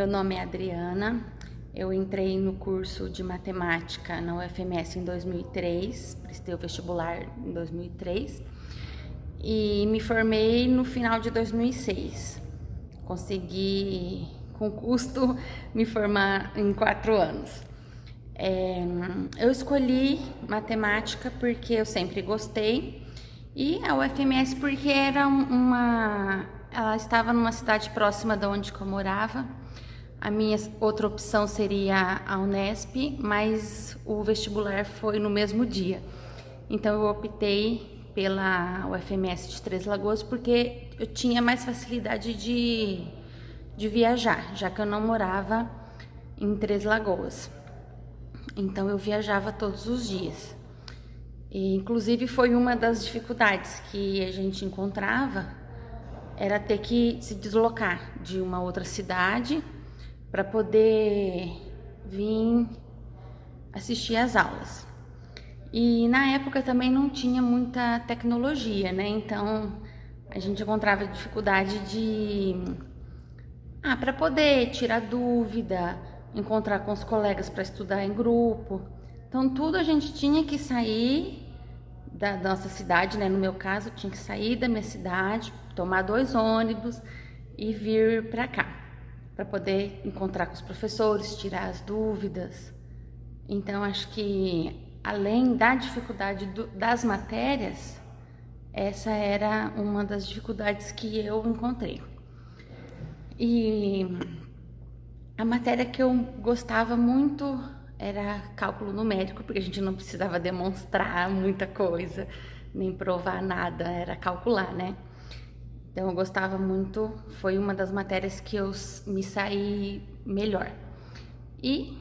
nome é Adriana, eu entrei no curso de matemática na UFMS em 2003, prestei o vestibular em 2003 e me formei no final de 2006. Consegui, com custo, me formar em 4 anos. Eu escolhi matemática porque eu sempre gostei e a UFMS porque ela estava numa cidade próxima de onde eu morava. A minha outra opção seria a Unesp, mas o vestibular foi no mesmo dia. Então eu optei pela UFMS de Três Lagoas porque eu tinha mais facilidade de viajar, já que eu não morava em Três Lagoas. Então eu viajava todos os dias. E, inclusive foi uma das dificuldades que a gente encontrava, era ter que se deslocar de uma outra cidade para poder vir assistir às aulas. E na época também não tinha muita tecnologia, né? Então a gente encontrava dificuldade para poder tirar dúvida, encontrar com os colegas para estudar em grupo. Então tudo a gente tinha que sair da nossa cidade, né? No meu caso, eu tinha que sair da minha cidade, tomar 2 ônibus e vir para cá, para poder encontrar com os professores, tirar as dúvidas. Então acho que além da dificuldade das matérias, essa era uma das dificuldades que eu encontrei. E a matéria que eu gostava muito era cálculo numérico, porque a gente não precisava demonstrar muita coisa, nem provar nada, era calcular, né? Então eu gostava muito, foi uma das matérias que eu me saí melhor. E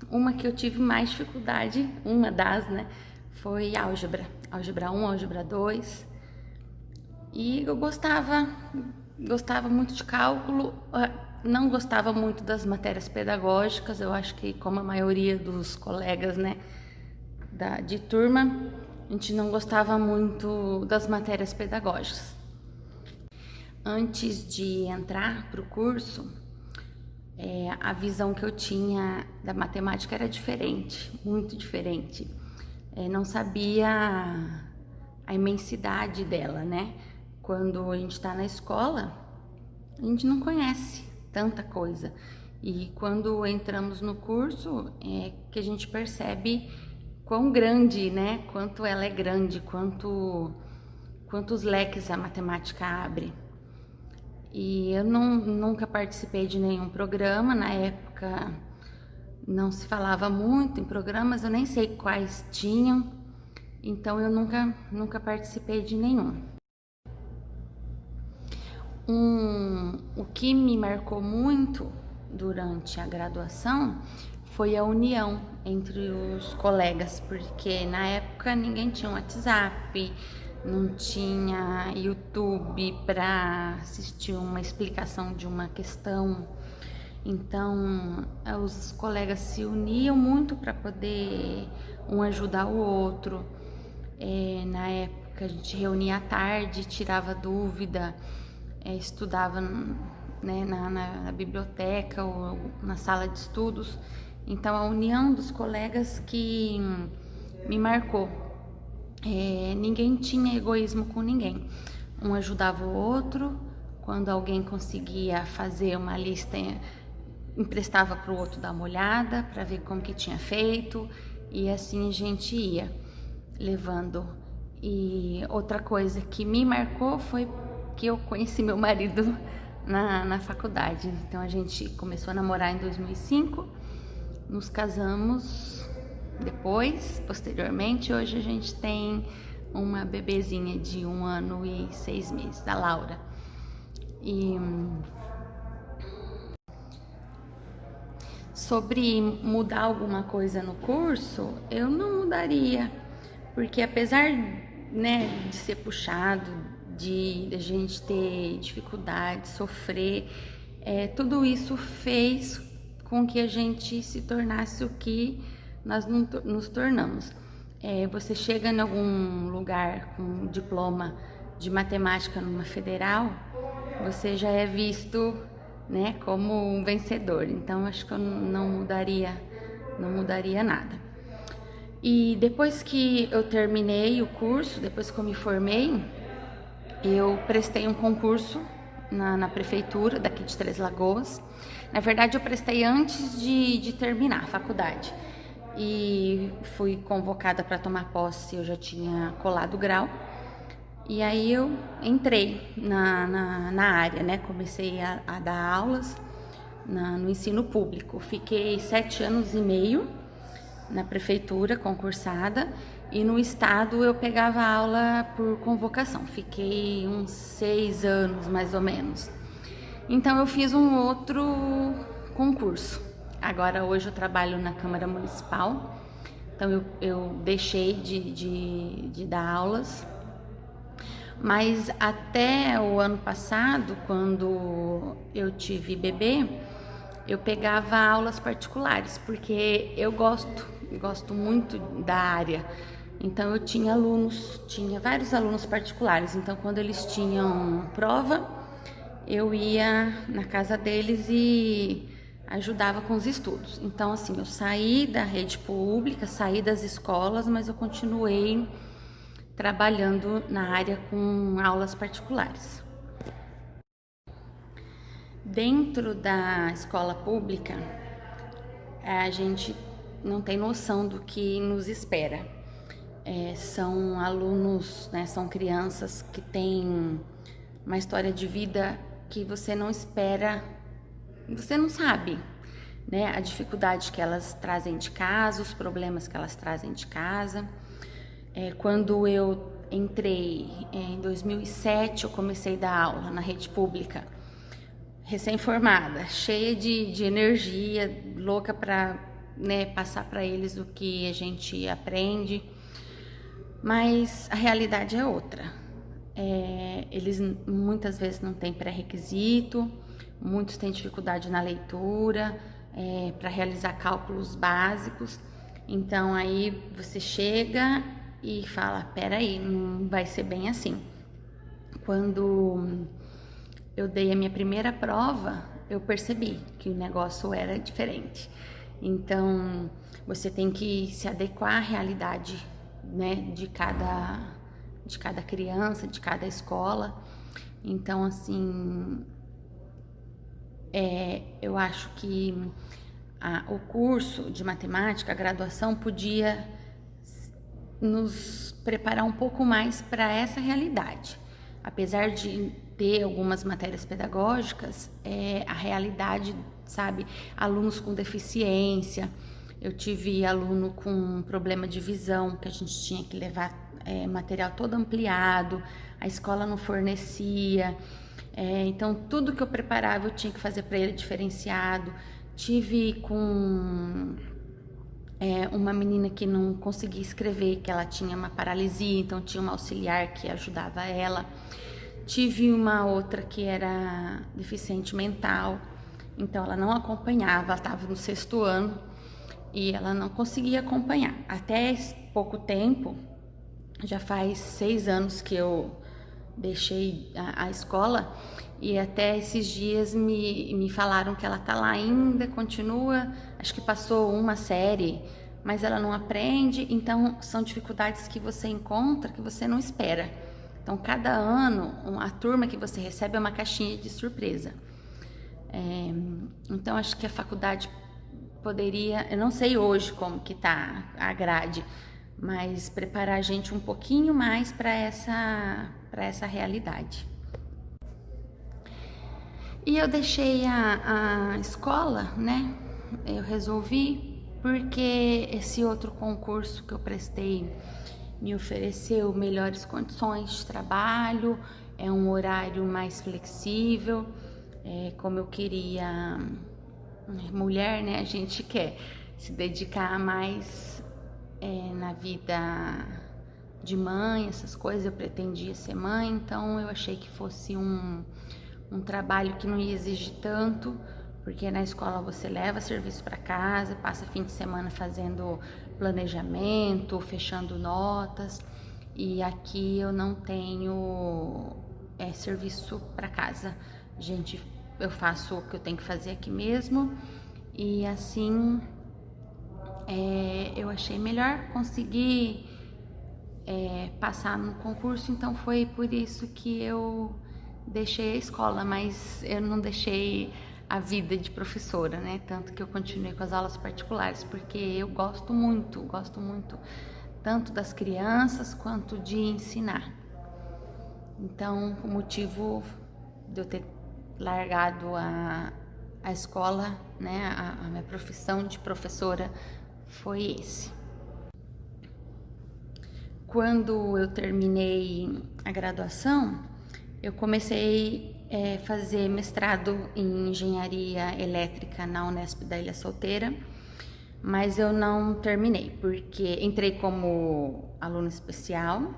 uma que eu tive mais dificuldade, né, foi álgebra 1, álgebra 2. E eu gostava muito de cálculo, não gostava muito das matérias pedagógicas. Eu acho que, como a maioria dos colegas, né, de turma, a gente não gostava muito das matérias pedagógicas. Antes de entrar para o curso, a visão que eu tinha da matemática era diferente, muito diferente. Não sabia a imensidade dela, né? Quando a gente está na escola, a gente não conhece tanta coisa. E quando entramos no curso, é que a gente percebe quão grande, né? Quanto ela é grande, quantos leques a matemática abre. E eu nunca participei de nenhum programa, na época não se falava muito em programas, eu nem sei quais tinham, então eu nunca participei de nenhum. O que me marcou muito durante a graduação foi a união entre os colegas, porque na época ninguém tinha WhatsApp, não tinha YouTube para assistir uma explicação de uma questão. Então os colegas se uniam muito para poder um ajudar o outro. Na época a gente reunia à tarde, tirava dúvida, estudava, né, na biblioteca ou na sala de estudos. Então a união dos colegas que me marcou. Ninguém tinha egoísmo com ninguém, um ajudava o outro. Quando alguém conseguia fazer uma lista, emprestava para o outro dar uma olhada para ver como que tinha feito, e assim a gente ia levando. E outra coisa que me marcou foi que eu conheci meu marido na faculdade. Então a gente começou a namorar em 2005, nos casamos depois, posteriormente. Hoje a gente tem uma bebezinha de 1 ano e 6 meses, a Laura. E sobre mudar alguma coisa no curso, eu não mudaria, porque apesar, né, de ser puxado, de a gente ter dificuldade, sofrer, tudo isso fez com que a gente se tornasse o que nós nos tornamos. Você chega em algum lugar com diploma de matemática numa federal, você já é visto, né, como um vencedor. Então acho que eu não mudaria nada. E depois que eu terminei o curso, depois que eu me formei, eu prestei um concurso na prefeitura daqui de Três Lagoas. Na verdade, eu prestei antes de terminar a faculdade. E fui convocada para tomar posse, eu já tinha colado o grau. E aí eu entrei na área, né? Comecei a dar aulas no ensino público. Fiquei 7 anos e meio na prefeitura, concursada, e no estado eu pegava aula por convocação. Fiquei uns 6 anos, mais ou menos. Então eu fiz um outro concurso. Agora hoje eu trabalho na Câmara Municipal, então eu deixei de dar aulas. Mas até o ano passado, quando eu tive bebê, eu pegava aulas particulares, porque eu gosto muito da área. Então eu tinha vários alunos particulares. Então quando eles tinham prova, eu ia na casa deles e ajudava com os estudos. Então assim, eu saí da rede pública, saí das escolas, mas eu continuei trabalhando na área com aulas particulares. Dentro da escola pública, a gente não tem noção do que nos espera. São alunos, né, são crianças que têm uma história de vida que você não espera, você não sabe, né, a dificuldade que elas trazem de casa, os problemas que elas trazem de casa. Quando eu entrei em 2007, eu comecei a dar aula na rede pública, recém-formada, cheia de energia, louca para, né, passar para eles o que a gente aprende, mas a realidade é outra. Eles muitas vezes não têm pré-requisito, muitos têm dificuldade na leitura, para realizar cálculos básicos. Então aí você chega e fala, peraí, não vai ser bem assim. Quando eu dei a minha primeira prova, eu percebi que o negócio era diferente. Então, você tem que se adequar à realidade, né, de cada criança, de cada escola. Então, assim, eu acho que o curso de matemática, a graduação, podia nos preparar um pouco mais para essa realidade. Apesar de ter algumas matérias pedagógicas, a realidade, sabe, alunos com deficiência, eu tive aluno com problema de visão, que a gente tinha que levar material todo ampliado, a escola não fornecia, então tudo que eu preparava eu tinha que fazer para ele diferenciado. Tive com uma menina que não conseguia escrever, que ela tinha uma paralisia, então tinha uma auxiliar que ajudava ela. Tive uma outra que era deficiente mental, então ela não acompanhava, ela estava no 6º ano e ela não conseguia acompanhar. Até pouco tempo, já faz 6 anos que eu deixei a escola, e até esses dias me falaram que ela tá lá ainda, continua, acho que passou uma série, mas ela não aprende. Então são dificuldades que você encontra que você não espera. Então cada ano a turma que você recebe é uma caixinha de surpresa. Então acho que a faculdade poderia, eu não sei hoje como que tá a grade, mas preparar a gente um pouquinho mais para essa realidade. E eu deixei a escola, né? Eu resolvi, porque esse outro concurso que eu prestei me ofereceu melhores condições de trabalho, é um horário mais flexível, como eu queria. Mulher, né? A gente quer se dedicar mais na vida de mãe, essas coisas. Eu pretendia ser mãe, então eu achei que fosse um trabalho que não ia exigir tanto, porque na escola você leva serviço para casa, passa fim de semana fazendo planejamento, fechando notas, e aqui eu não tenho serviço para casa. A gente eu faço o que eu tenho que fazer aqui mesmo, e assim eu achei melhor conseguir passar no concurso, então foi por isso que eu deixei a escola, mas eu não deixei a vida de professora, né? Tanto que eu continuei com as aulas particulares, porque eu gosto muito tanto das crianças quanto de ensinar. Então, o motivo de eu ter largado a escola, né, a minha profissão de professora foi esse. Quando eu terminei a graduação, eu comecei a fazer mestrado em engenharia elétrica na Unesp da Ilha Solteira, mas eu não terminei, porque entrei como aluna especial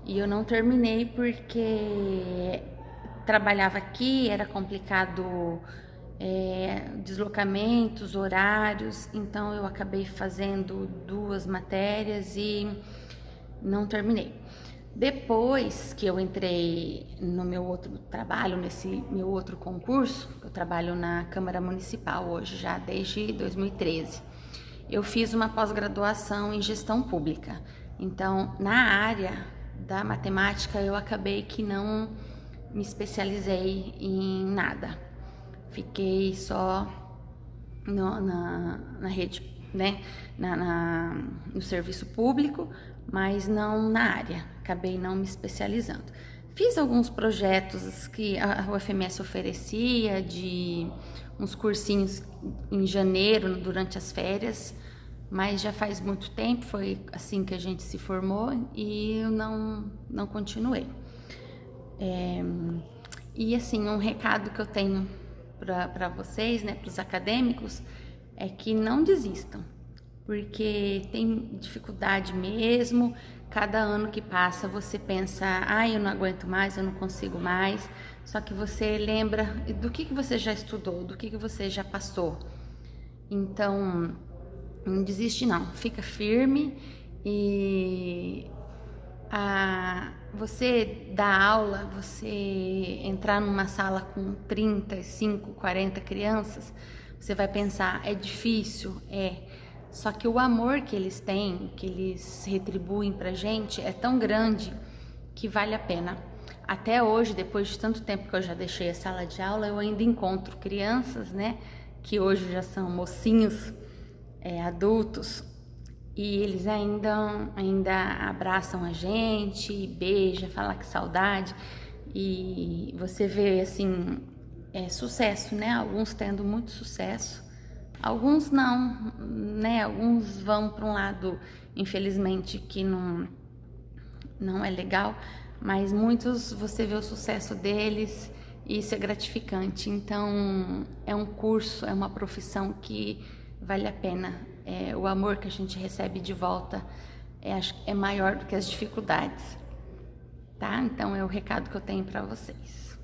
e eu não terminei porque trabalhava aqui, era complicado, deslocamentos, horários, então eu acabei fazendo 2 matérias e não terminei. Depois que eu entrei no meu outro trabalho, nesse meu outro concurso, eu trabalho na Câmara Municipal hoje, já desde 2013, eu fiz uma pós-graduação em gestão pública. Então, na área da matemática, eu acabei que não me especializei em nada. Fiquei só na rede, né, no serviço público, mas não na área. Acabei não me especializando. Fiz alguns projetos que a UFMS oferecia, de uns cursinhos em janeiro, durante as férias, mas já faz muito tempo, foi assim que a gente se formou e eu não continuei. E assim, um recado que eu tenho para vocês, né, para os acadêmicos, é que não desistam, porque tem dificuldade mesmo. Cada ano que passa você pensa, eu não aguento mais, eu não consigo mais, só que você lembra do que você já estudou, do que você já passou. Então, não desiste não, fica firme e você dar aula, você entrar numa sala com 35, 40 crianças, você vai pensar, é difícil, só que o amor que eles têm, que eles retribuem pra gente é tão grande que vale a pena. Até hoje, depois de tanto tempo que eu já deixei a sala de aula, eu ainda encontro crianças, né, que hoje já são mocinhos, adultos, e eles ainda abraçam a gente, beijam, falam que saudade, e você vê assim, sucesso, né? Alguns tendo muito sucesso, alguns não, né? Alguns vão para um lado, infelizmente, que não é legal, mas muitos você vê o sucesso deles e isso é gratificante. Então, é um curso, é uma profissão que vale a pena. O amor que a gente recebe de volta é maior do que as dificuldades, tá? Então, é o recado que eu tenho para vocês.